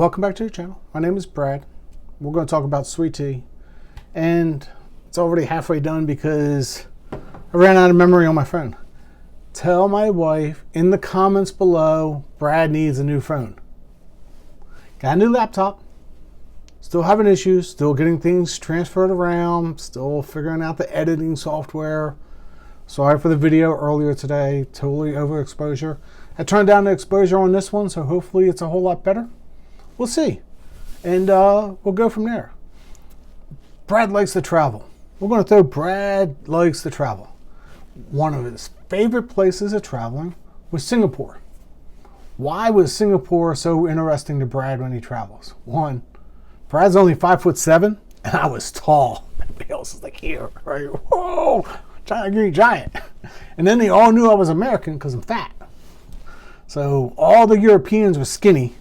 Welcome back to the channel. My name is Brad. We're going to talk about sweet tea, and it's already halfway done because I ran out of memory on my phone. Tell my wife in the comments below Brad needs a new phone. Got a new laptop. Still having issues. Still getting things transferred around. Still figuring out the editing software. Sorry for the video earlier today. Totally overexposure. I turned down the exposure on this one, so hopefully it's a whole lot better. We'll see. And we'll go from there. Brad likes to travel. We're going to throw Brad likes to travel. One of his favorite places of traveling was Singapore. Why was Singapore so interesting to Brad when he travels? One, Brad's only 5'7", and I was tall. Everybody else is like here, right? Whoa, giant. And then they all knew I was American because I'm fat. So all the Europeans were skinny,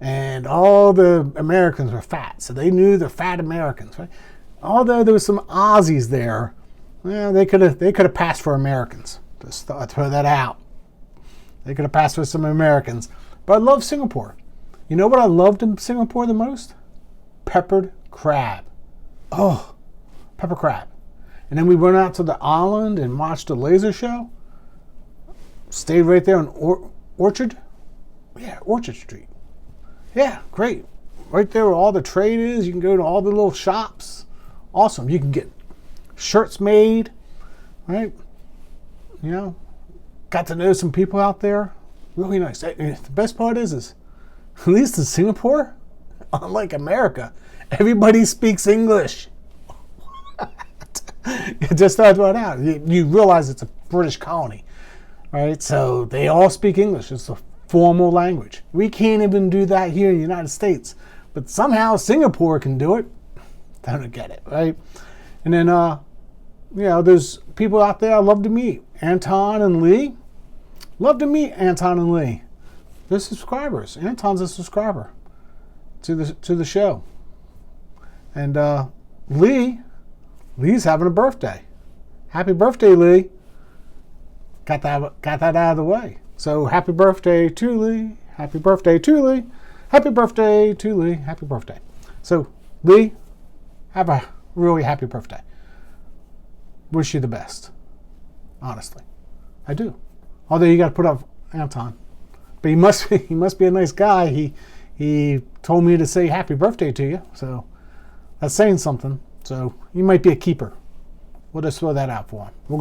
and all the Americans were fat. So they knew the fat Americans, right? Although there was some Aussies there, well, they could have passed for Americans. Just throw that out. They could have passed for some Americans. But I love Singapore. You know what I loved in Singapore the most? Peppered crab. Oh, pepper crab. And then we went out to the island and watched a laser show. Stayed right there on Orchard. Yeah, Orchard Street. Yeah, great. Right there where all the trade is. You can go to all the little shops. Awesome. You can get shirts made, right? You know, got to know some people out there. Really nice. The best part is at least in Singapore, unlike America, everybody speaks English. It just starts right out. You realize it's a British colony, right? So they all speak English. It's a formal language. We can't even do that here in the United States, but somehow Singapore can do it. Don't get it, right? And then, you know, there's people out there I love to meet. Anton and Lee. Love to meet Anton and Lee. They're subscribers. Anton's a subscriber to the show. And Lee's having a birthday. Happy birthday, Lee. Got that out of the way. So happy birthday to Lee. Happy birthday to Lee. Happy birthday to Lee. Happy birthday. So Lee, have a really happy birthday. Wish you the best. Honestly, I do. Although you got to put up Anton, but he must be a nice guy. He told me to say happy birthday to you, so that's saying something. So you might be a keeper. We'll just throw that out for him. We're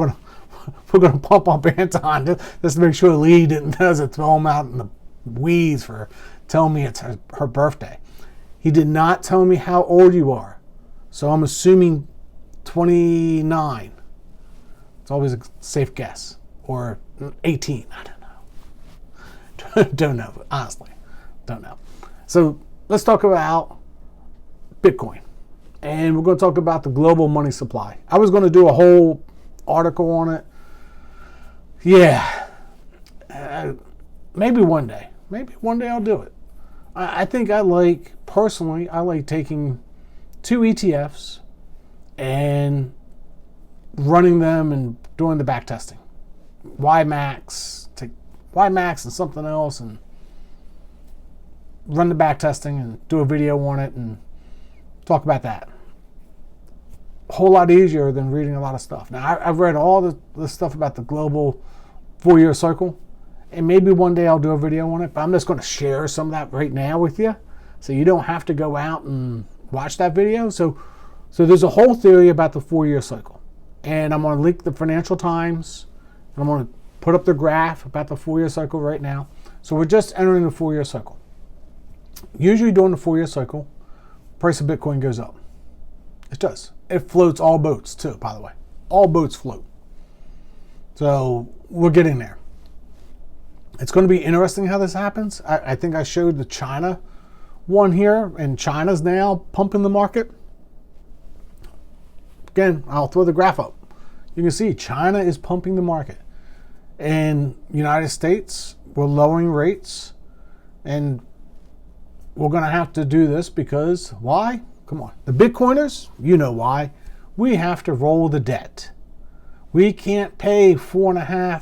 gonna pump up Anton just to make sure Lee doesn't throw him out in the weeds for telling me it's her birthday. He did not tell me how old you are, so I'm assuming 29. It's always a safe guess, or 18. I don't know. Don't know. Honestly, don't know. So let's talk about Bitcoin, and we're going to talk about the global money supply. I was going to do a whole article on it. Yeah, maybe one day. Maybe one day I'll do it. I think personally, I like taking 2 ETFs and running them and doing the back testing. YMAX, take YMAX and something else and run the back testing and do a video on it and talk about that. A whole lot easier than reading a lot of stuff. Now, I've read all the stuff about the global 4-year cycle, and maybe one day I'll do a video on it, but I'm just going to share some of that right now with you, so you don't have to go out and watch that video. So there's a whole theory about the 4-year cycle, and I'm going to link the Financial Times, and I'm going to put up the graph about the 4-year cycle right now. So we're just entering the 4-year cycle. Usually during the 4-year cycle, price of Bitcoin goes up. It does. It floats all boats too, by the way. All boats float. So we're getting there. It's going to be interesting how this happens. I think I showed the China one here, and China's now pumping the market. Again, I'll throw the graph up. You can see China is pumping the market. And United States, we're lowering rates. And we're going to have to do this because why? Come on. The Bitcoiners, you know why. We have to roll the debt. We can't pay 4.5%,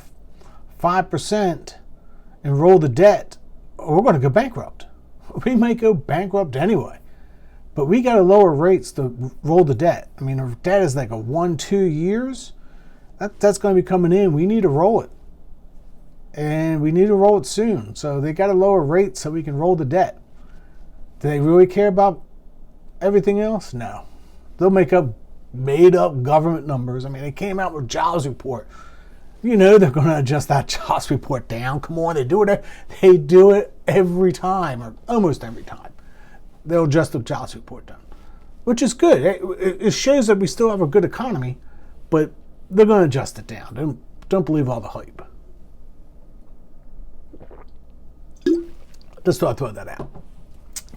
5% and roll the debt, or we're going to go bankrupt. We might go bankrupt anyway. But we got to lower rates to roll the debt. I mean, if debt is like a 1-2 years, that's going to be coming in. We need to roll it. And we need to roll it soon. So they got to lower rates so we can roll the debt. Do they really care about everything else? No. They'll make up made up government numbers. I mean, they came out with jobs report. You know they're going to adjust that jobs report down. Come on, they do it every time, or almost every time. They'll adjust the jobs report down, which is good. It shows that we still have a good economy, but they're going to adjust it down. Don't believe all the hype. Just thought I'd throw that out.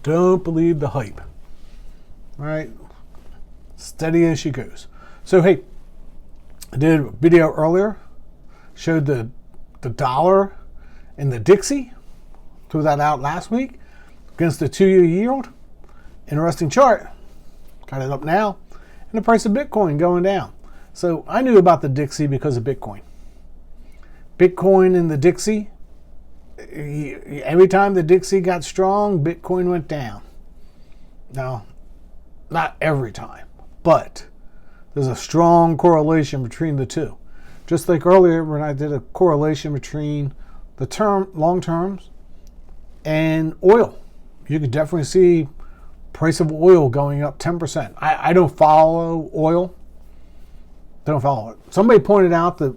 Don't believe the hype. All right, steady as she goes. So hey, I did a video earlier, showed the dollar and the Dixie. Threw that out last week against the 2-year yield. Interesting chart. Got it up now. And the price of Bitcoin going down. So I knew about the Dixie because of Bitcoin. Bitcoin and the Dixie, every time the Dixie got strong, Bitcoin went down. Now, not every time, but there's a strong correlation between the two. Just like earlier when I did a correlation between the long terms and oil. You could definitely see price of oil going up 10%. I don't follow oil. Don't follow it. Somebody pointed out that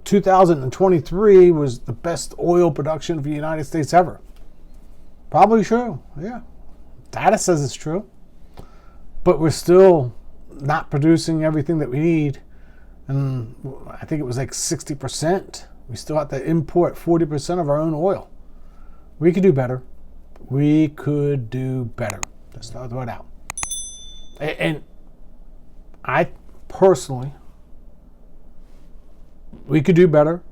2023 was the best oil production for the United States ever. Probably true. Yeah. Data says it's true. But we're still not producing everything that we need. And I think it was like 60%. We still have to import 40% of our own oil. We could do better. We could do better. Just throw it out. And I personally, we could do better,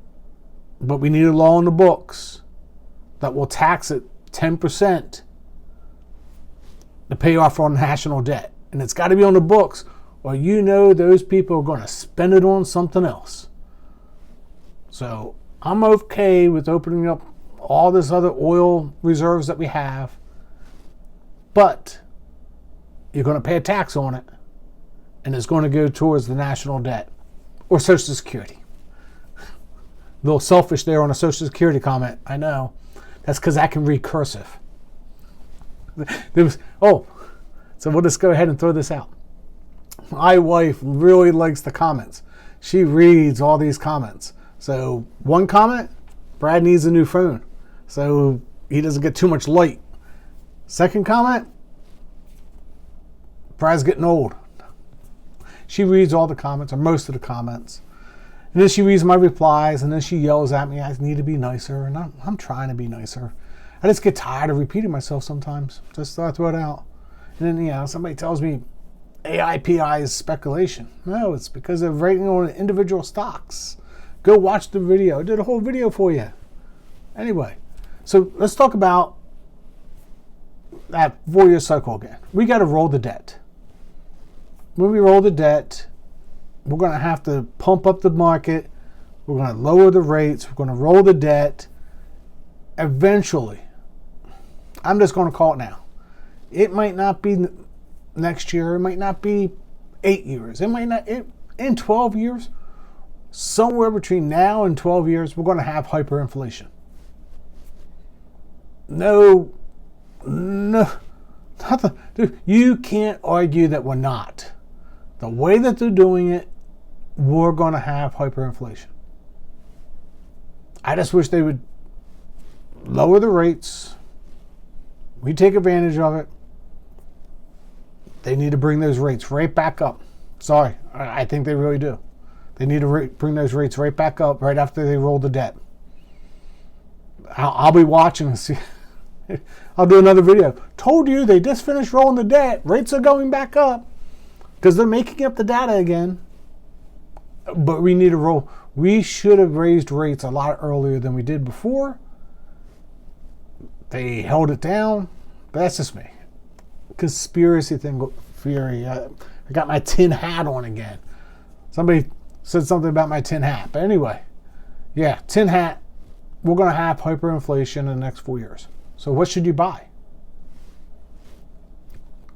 but we need a law in the books that will tax it 10% to pay off our national debt. And it's got to be on the books, or you know those people are going to spend it on something else. So I'm okay with opening up all this other oil reserves that we have, but you're going to pay a tax on it, and it's going to go towards the national debt or Social Security. A little selfish there on a Social Security comment, I know. That's because I can read cursive. So we'll just go ahead and throw this out. My wife really likes the comments. She reads all these comments. So one comment, Brad needs a new phone so he doesn't get too much light. Second comment, Brad's getting old. She reads all the comments, or most of the comments. And then she reads my replies, and then she yells at me, I need to be nicer, and I'm trying to be nicer. I just get tired of repeating myself sometimes. Just throw it out. And then, somebody tells me AIPI is speculation. No, it's because they're rating on individual stocks. Go watch the video. I did a whole video for you. Anyway, so let's talk about that 4-year cycle again. We got to roll the debt. When we roll the debt, we're going to have to pump up the market. We're going to lower the rates. We're going to roll the debt. Eventually, I'm just going to call it now. It might not be next year. It might not be 8 years. It might not, in 12 years, somewhere between now and 12 years, we're going to have hyperinflation. No, nothing. Dude, you can't argue that we're not. The way that they're doing it, we're going to have hyperinflation. I just wish they would lower the rates. We take advantage of it. They need to bring those rates right back up. Sorry, I think they really do. They need to bring those rates right back up right after they roll the debt. I'll be watching and see. I'll do another video. Told you they just finished rolling the debt. Rates are going back up because they're making up the data again. But we need to roll. We should have raised rates a lot earlier than we did before. They held it down. But that's just me. Conspiracy theory. I got my tin hat on again. Somebody said something about my tin hat. But anyway, yeah, tin hat. We're going to have hyperinflation in the next 4 years. So what should you buy?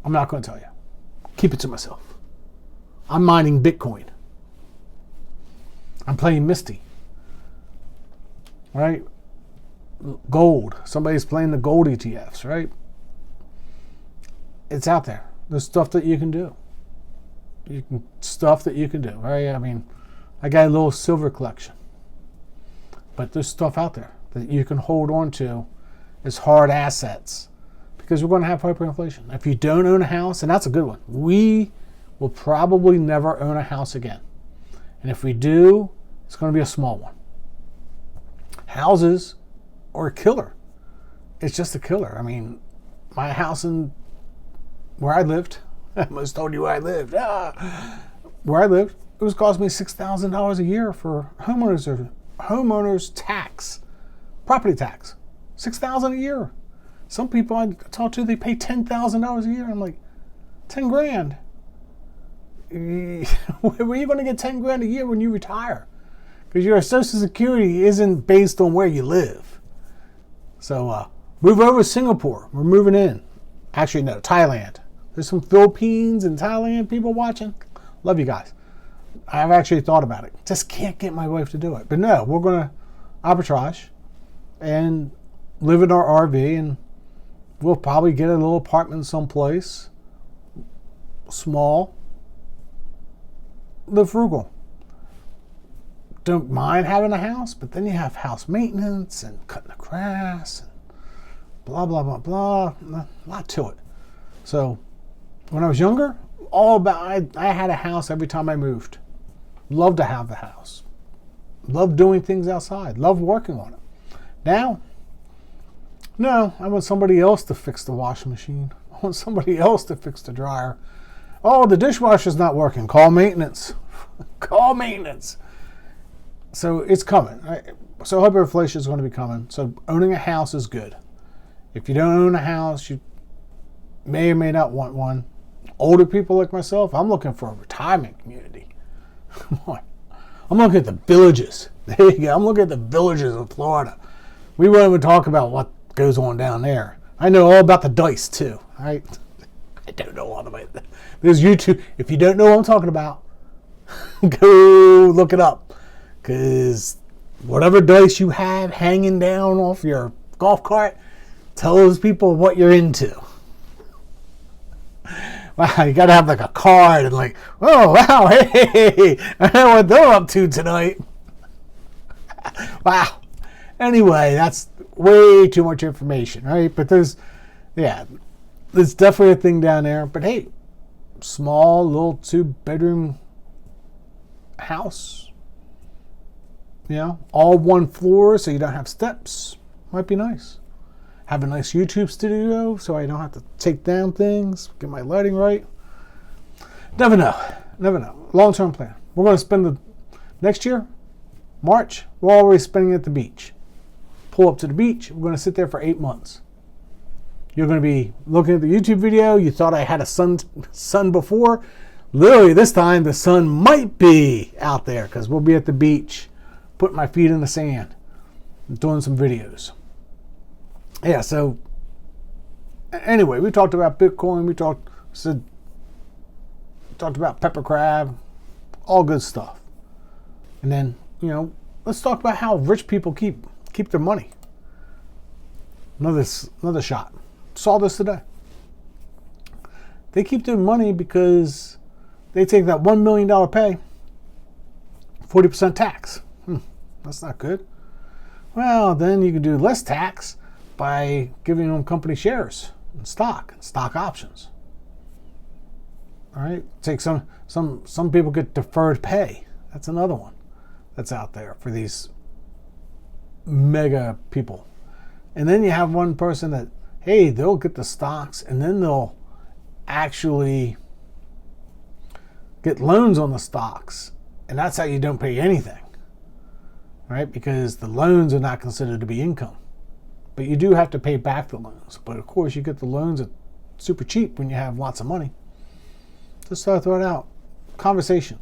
I'm not going to tell you. Keep it to myself. I'm mining Bitcoin. I'm playing Misty. Right? Gold. Somebody's playing the gold ETFs, right? It's out there. There's stuff that you can do. Stuff that you can do, right? I mean, I got a little silver collection. But there's stuff out there that you can hold on to as hard assets because we're going to have hyperinflation. If you don't own a house, and that's a good one, we will probably never own a house again. And if we do, it's going to be a small one. Houses are a killer. It's just a killer. I mean, my house where I lived, I almost told you where I lived. Where I lived, it was costing me $6,000 a year for homeowners tax, property tax, $6,000 a year. Some people I talk to, they pay $10,000 a year. I'm like, 10 grand. Where are you going to get 10 grand a year when you retire? Because your Social Security isn't based on where you live. So move over to Singapore. We're moving in. Actually, no, Thailand. There's some Philippines and Thailand people watching. Love you guys. I've actually thought about it. Just can't get my wife to do it. But no, we're going to arbitrage and live in our RV, and we'll probably get a little apartment someplace. Small. Live frugal. Don't mind having a house, but then you have house maintenance and cutting the grass and blah, blah, blah, blah. A lot to it. So when I was younger, I had a house every time I moved. Loved to have the house. Loved doing things outside. Loved working on it. Now, no, I want somebody else to fix the washing machine. I want somebody else to fix the dryer. Oh, the dishwasher's not working. Call maintenance. Call maintenance. So it's coming. So hyperinflation is going to be coming. So owning a house is good. If you don't own a house, you may or may not want one. Older people like myself, I'm looking for a retirement community. Come on. I'm looking at the villages. There you go. I'm looking at the villages of Florida. We won't even talk about what goes on down there. I know all about the dice too. I don't know all about that. There's YouTube. If you don't know what I'm talking about, go look it up. Because whatever dice you have hanging down off your golf cart, tell those people what you're into. Wow, you got to have like a card and like, oh, wow, hey, I know what they're up to tonight. Wow. Anyway, that's way too much information, right? But there's definitely a thing down there. But hey, small little 2-bedroom house, all one floor so you don't have steps. Might be nice. Have a nice YouTube studio so I don't have to take down things, get my lighting right. Never know. Long-term plan. We're going to spend the next year, March, we're already spending it at the beach. Pull up to the beach. We're going to sit there for 8 months. You're going to be looking at the YouTube video. You thought I had a sun before. Literally this time the sun might be out there because we'll be at the beach, putting my feet in the sand, doing some videos. Yeah, so anyway, we talked about Bitcoin. We talked about pepper crab, all good stuff. And then, let's talk about how rich people keep their money. Another shot. Saw this today. They keep their money because they take that $1 million pay, 40% tax. That's not good. Well, then you can do less tax by giving them company shares and stock options. All right, take some people get deferred pay. That's another one that's out there for these mega people. And then you have one person that, hey, they'll get the stocks and then they'll actually get loans on the stocks, and that's how you don't pay anything, right? Because the loans are not considered to be income. But you do have to pay back the loans. But of course, you get the loans at super cheap when you have lots of money. Just throw it out. Conversation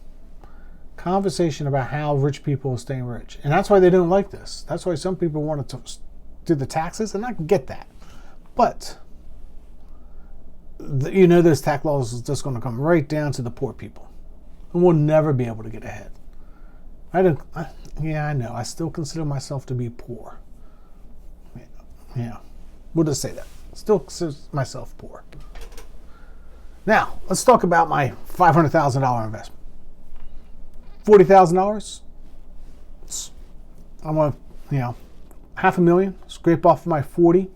about how rich people are staying rich. And that's why they don't like this. That's why some people want to do the taxes, and I can get that. But those tax laws is just going to come right down to the poor people, and we'll never be able to get ahead. I know. I still consider myself to be poor. Yeah, we'll just say that. Still consider myself poor. Now, let's talk about my $500,000 investment. $40,000. I'm going to, $500,000, scrape off my 40.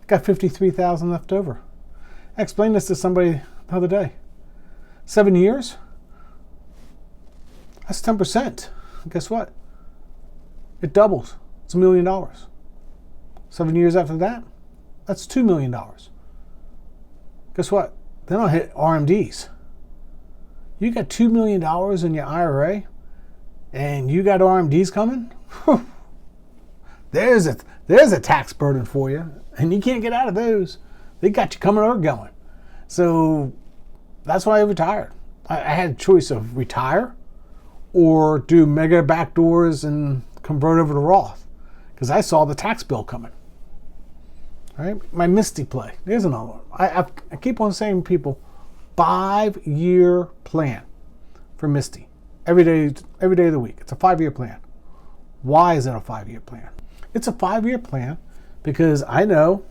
Got 53,000 left over. I explained this to somebody the other day. 7 years, that's 10%. Guess what? It doubles. It's $1 million. 7 years after that, that's $2 million. Guess what? Then I'll hit RMDs. You got $2 million in your IRA and you got RMDs coming? Whew. There's a tax burden for you, and you can't get out of those. They got you coming or going. So that's why I retired. I had a choice of retire or do mega backdoors and convert over to Roth because I saw the tax bill coming. All right, my Misty play. There's another one. I keep on saying to people, 5-year plan for Misty. Every day of the week. It's a 5-year plan. Why is it a 5-year plan? It's a 5-year plan because I know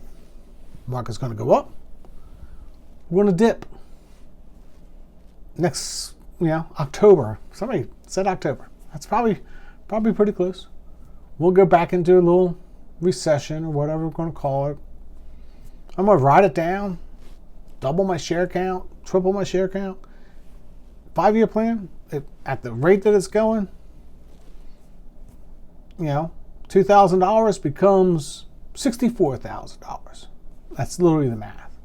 market's going to go up. We're going to dip. Next, October. Somebody said October. That's probably pretty close. We'll go back into a little recession or whatever we're going to call it. I'm going to write it down, double my share count, triple my share count. 5-year plan, at the rate that it's going, $2,000 becomes $64,000. That's literally the math.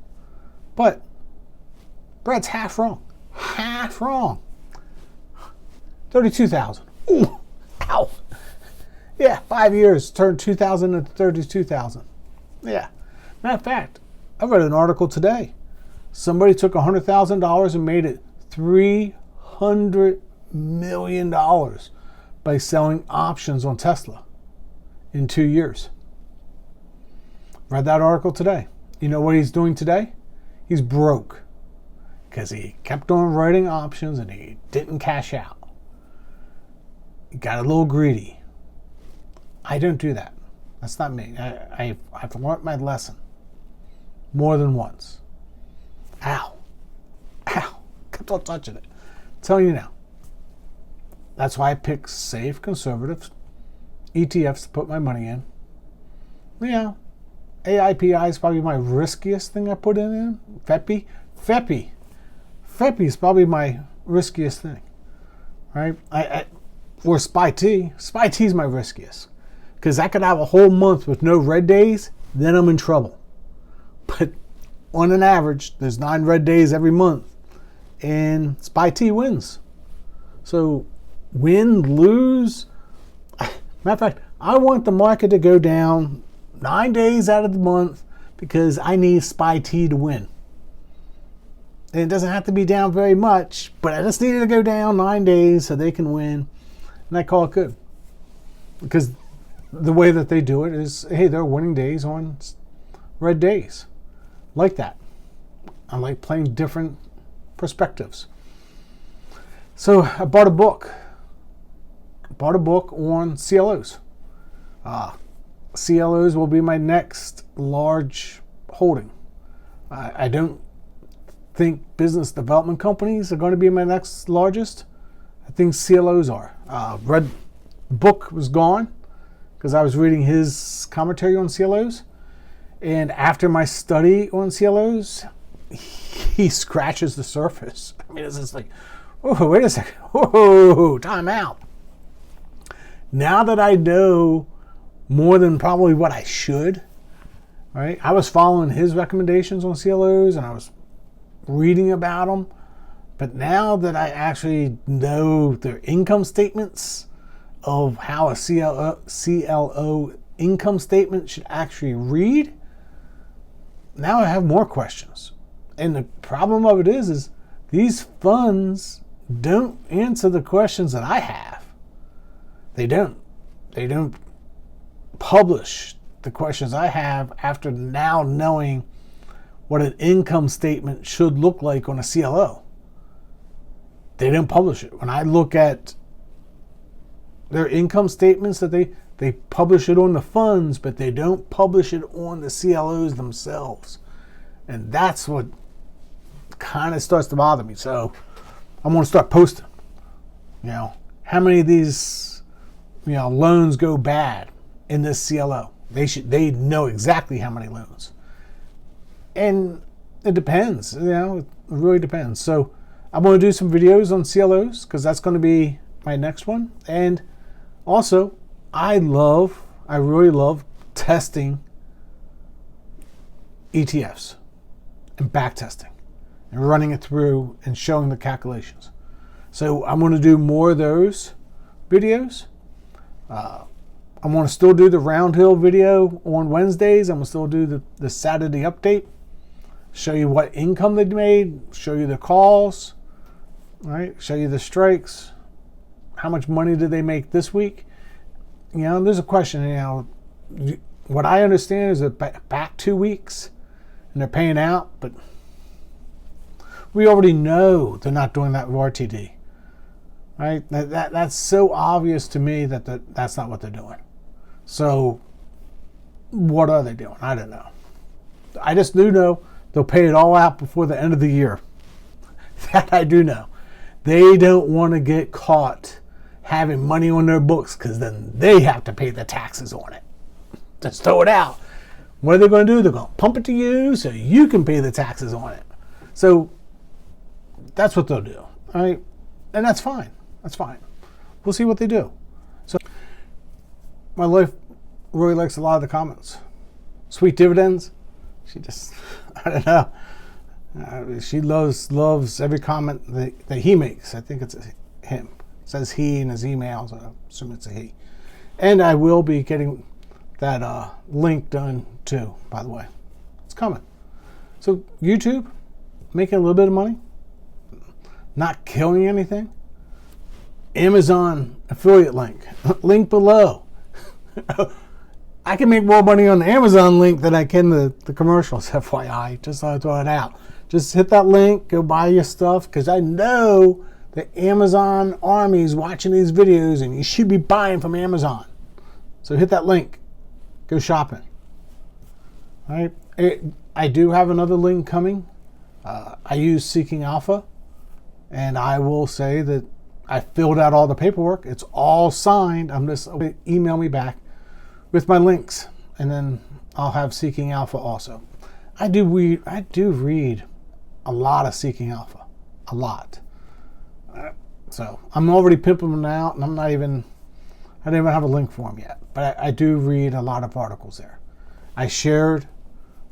But Brad's half wrong. Half wrong. 32,000. Ooh, ow. Yeah, 5 years turned 2,000 into 32,000. Yeah. Matter of fact, I read an article today. Somebody took $100,000 and made it $300 million by selling options on Tesla in 2 years. Read that article today. You know what he's doing today? He's broke because he kept on writing options and he didn't cash out. He got a little greedy. I don't do that. That's not me. I've learned my lesson more than once. Ow. Kept on touching it. I'm telling you now. That's why I pick safe, conservative ETFs to put my money in. AIPI is probably my riskiest thing I put in. FEPI is probably my riskiest thing. Right? Or SPY-T. SPY-T is my riskiest. Because I could have a whole month with no red days, then I'm in trouble. But on an average, there's 9 red days every month. And SPY-T wins. So win, lose. Matter of fact, I want the market to go down 9 days out of the month because I need SPY-T to win. And it doesn't have to be down very much, but I just need it to go down 9 days so they can win. And I call it good. Because the way that they do it is, hey, they're winning days on red days. Like that. I like playing different perspectives. So I bought a book. On CLOs. CLOs will be my next large holding. I don't think business development companies are going to be my next largest. I think CLOs are. Read book was gone because I was reading his commentary on CLOs. And after my study on CLOs, he scratches the surface. I mean, it's just like, oh, wait a second. Whoa, time out. Now that I know more than probably what I should, right? I was following his recommendations on CLOs and I was reading about them. But now that I actually know their income statements of how a CLO income statement should actually read, now I have more questions. And the problem of it is these funds don't answer the questions that I have. They don't publish the questions I have after now knowing what an income statement should look like on a CLO. They didn't publish it. When I look at their income statements, that they publish it on the funds, but they don't publish it on the CLOs themselves. And that's what kind of starts to bother me. So I'm going to start posting, how many of these, loans go bad in this CLO. They know exactly how many loans. And it depends, it really depends. So I'm going to do some videos on CLOs because that's going to be my next one. And also, I really love testing ETFs and back testing and running it through and showing the calculations. So I'm going to do more of those videos. I'm going to still do the Round Hill video on Wednesdays. I'm going to still do the Saturday update. Show you what income they made. Show you the calls. Right? Show you the strikes. How much money did they make this week? There's a question. What I understand is that back 2 weeks and they're paying out, but we already know they're not doing that RTD. Right? That's so obvious to me that that's not what they're doing. So what are they doing? I don't know. I just do know they'll pay it all out before the end of the year. That I do know. They don't want to get caught having money on their books because then they have to pay the taxes on it. Just throw it out. What are they going to do? They're going to pump it to you so you can pay the taxes on it. So that's what they'll do. All right? And that's fine. That's fine. We'll see what they do. So my wife really likes a lot of the comments. Sweet dividends. She just, I don't know. She loves every comment that he makes. I think it's him. It says he in his emails. I assume it's a he. And I will be getting that link done too, by the way. It's coming. So YouTube, making a little bit of money. Not killing anything. Amazon affiliate link. Link below. I can make more money on the Amazon link than I can the commercials, FYI. Just thought I'd throw it out. Just hit that link, go buy your stuff, because I know the Amazon army is watching these videos and you should be buying from Amazon. So hit that link. Go shopping. All right. I do have another link coming. I use Seeking Alpha, and I will say that I filled out all the paperwork. It's all signed. I'm just email me back with my links, and then I'll have Seeking Alpha also. I do read a lot of Seeking Alpha, a lot. So I'm already pimping them out, and I didn't even have a link for them yet. But I do read a lot of articles there. I shared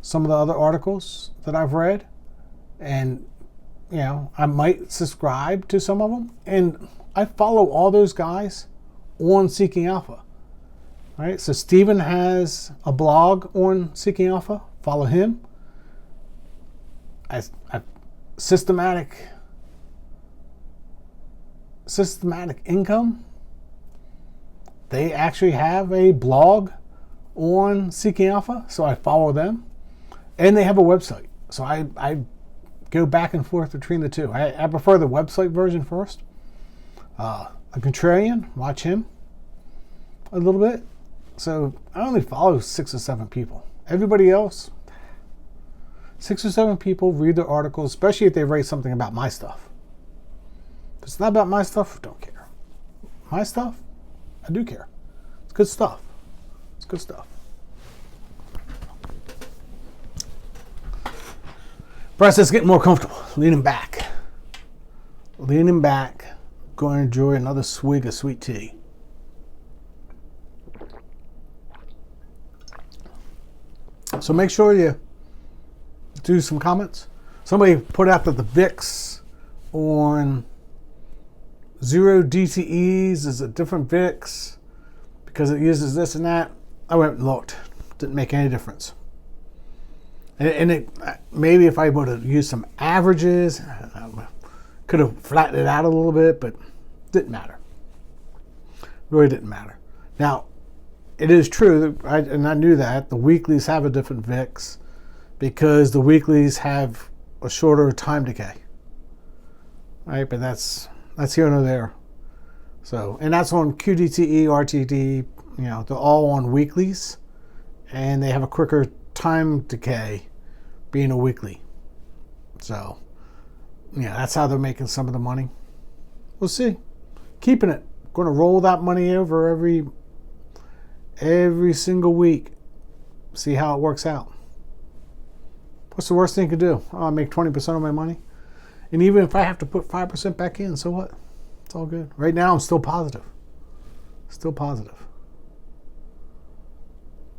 some of the other articles that I've read, and I might subscribe to some of them. And I follow all those guys on Seeking Alpha. All right, so Steven has a blog on Seeking Alpha. Follow him. I Systematic Income. They actually have a blog on Seeking Alpha, so I follow them. And they have a website. So I go back and forth between the two. I prefer the website version first. A Contrarian, watch him a little bit. So I only follow 6 or 7 people. Everybody else, 6 or 7 people read their articles, especially if they write something about my stuff. If it's not about my stuff, don't care. My stuff, I do care. It's good stuff. It's good stuff. Bryce is getting more comfortable. Leaning back. Going to enjoy another swig of sweet tea. So make sure you do some comments. Somebody put out that the VIX on 0 DTEs is a different VIX because it uses this and that. I went and looked. Didn't make any difference. And it maybe if I would have used some averages, could have flattened it out a little bit, but didn't matter. Really didn't matter. Now, it is true, and I knew that, the weeklies have a different VIX. because the weeklies have a shorter time decay. Right, but that's here nor there. So, and that's on QDTE, RTD, they're all on weeklies, and they have a quicker time decay being a weekly. So, that's how they're making some of the money. We'll see. Keeping it. Going to roll that money over every single week. See how it works out. What's the worst thing you could do? Oh, I make 20% of my money. And even if I have to put 5% back in, so what? It's all good. Right now, I'm still positive. Still positive.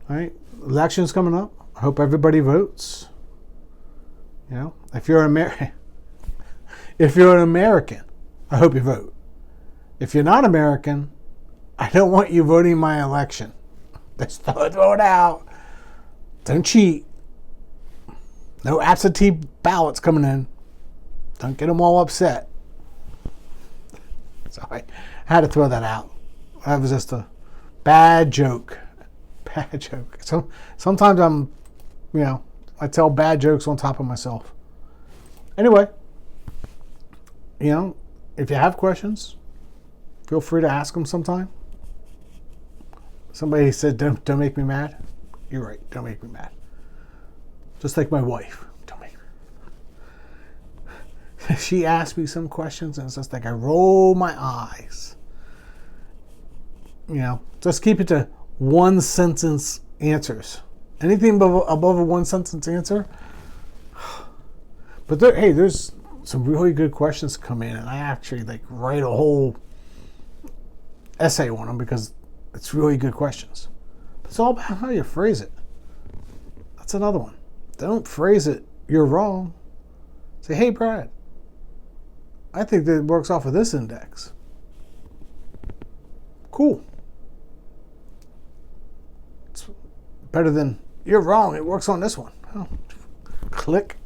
All right? Election's coming up. I hope everybody votes. If you're an American, I hope you vote. If you're not American, I don't want you voting my election. Just throw it out. Don't cheat. No absentee ballots coming in. Don't get them all upset. Sorry. I had to throw that out. That was just a bad joke. Bad joke. So sometimes I tell bad jokes on top of myself. Anyway, if you have questions, feel free to ask them sometime. Somebody said, don't make me mad. You're right. Don't make me mad. Just like my wife. Don't make me. She asked me some questions, and it's just like I roll my eyes. Just keep it to one sentence answers. Anything above a one sentence answer. But there's some really good questions come in, and I actually write a whole essay on them because it's really good questions. It's all about how you phrase it. That's another one. Don't phrase it, you're wrong. Say, hey, Brad, I think that it works off of this index. Cool. It's better than, you're wrong, it works on this one. Oh, click.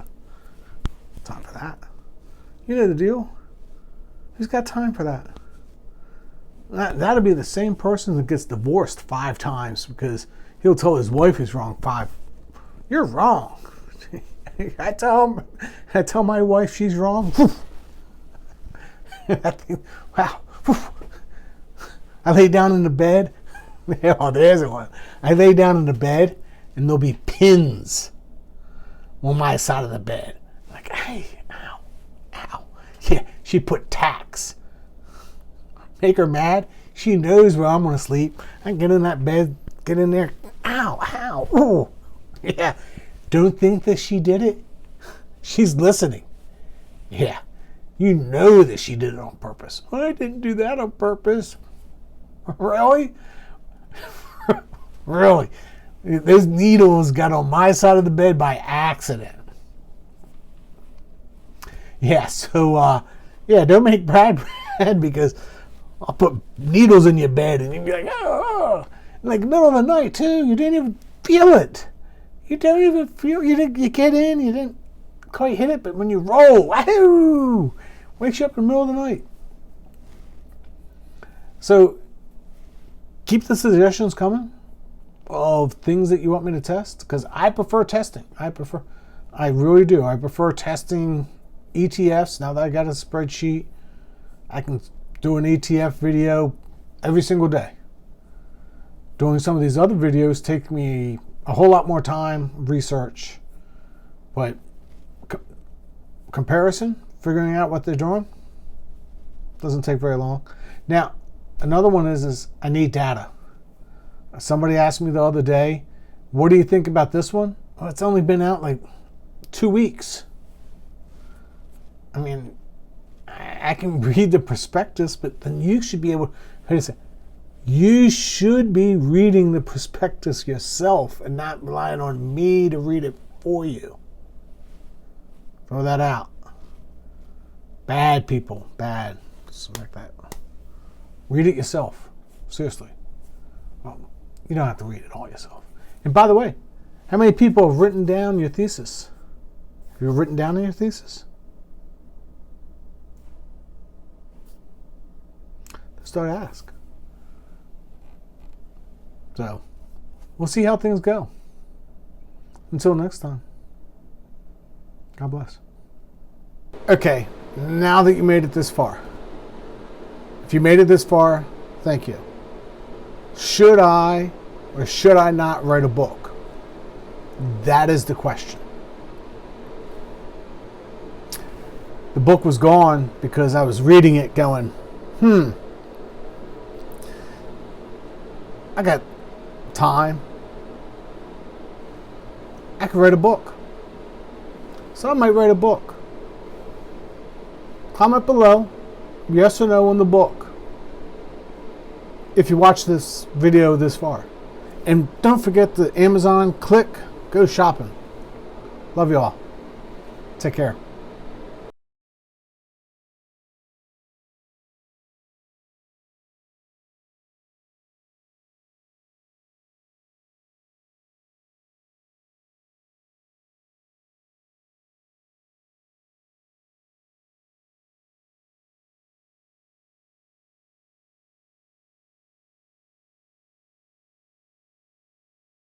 Time for that. You know the deal. Who's got time for that? That'll be the same person that gets divorced 5 times because he'll tell his wife he's wrong 5. You're wrong. I tell my wife she's wrong. Wow. I lay down in the bed. Oh, there's one. I lay down in the bed and there'll be pins on my side of the bed. Like, hey, ow. Yeah, she put tacks. Make her mad. She knows where I'm going to sleep. I get in that bed, get in there. Ow. Ooh. Yeah. Don't think that she did it. She's listening. Yeah. You know that she did it on purpose. I didn't do that on purpose. Really? Really? Those needles got on my side of the bed by accident. Yeah, so, don't make Brad mad because I'll put needles in your bed and you'll be like, oh. Like middle of the night, too. You didn't even feel it. You don't even feel you get in, you didn't quite hit it, but when you roll, wahoo! Wakes you up in the middle of the night. So, keep the suggestions coming of things that you want me to test, because I prefer testing. I really do. I prefer testing ETFs. Now that I got a spreadsheet, I can do an ETF video every single day. Doing some of these other videos take me a whole lot more time, research, but comparison, figuring out what they're doing, doesn't take very long. Now, another one is I need data. Somebody asked me the other day, what do you think about this one? Well, it's only been out like 2 weeks. I mean, I can read the prospectus, but then you should be able to, you should be reading the prospectus yourself and not relying on me to read it for you. Throw that out. Bad people. Bad. Something like that. Read it yourself. Seriously. Well, you don't have to read it all yourself. And by the way, how many people have written down your thesis? Have you written down your thesis? Start to ask. So, we'll see how things go. Until next time. God bless. Okay, now that you made it this far, if you made it this far, thank you. Should I or should I not write a book? That is the question. The book was gone because I was reading it going, I got time. I could write a book. So I might write a book. Comment below, yes or no on the book, if you watch this video this far. And don't forget the Amazon, click, go shopping. Love you all. Take care.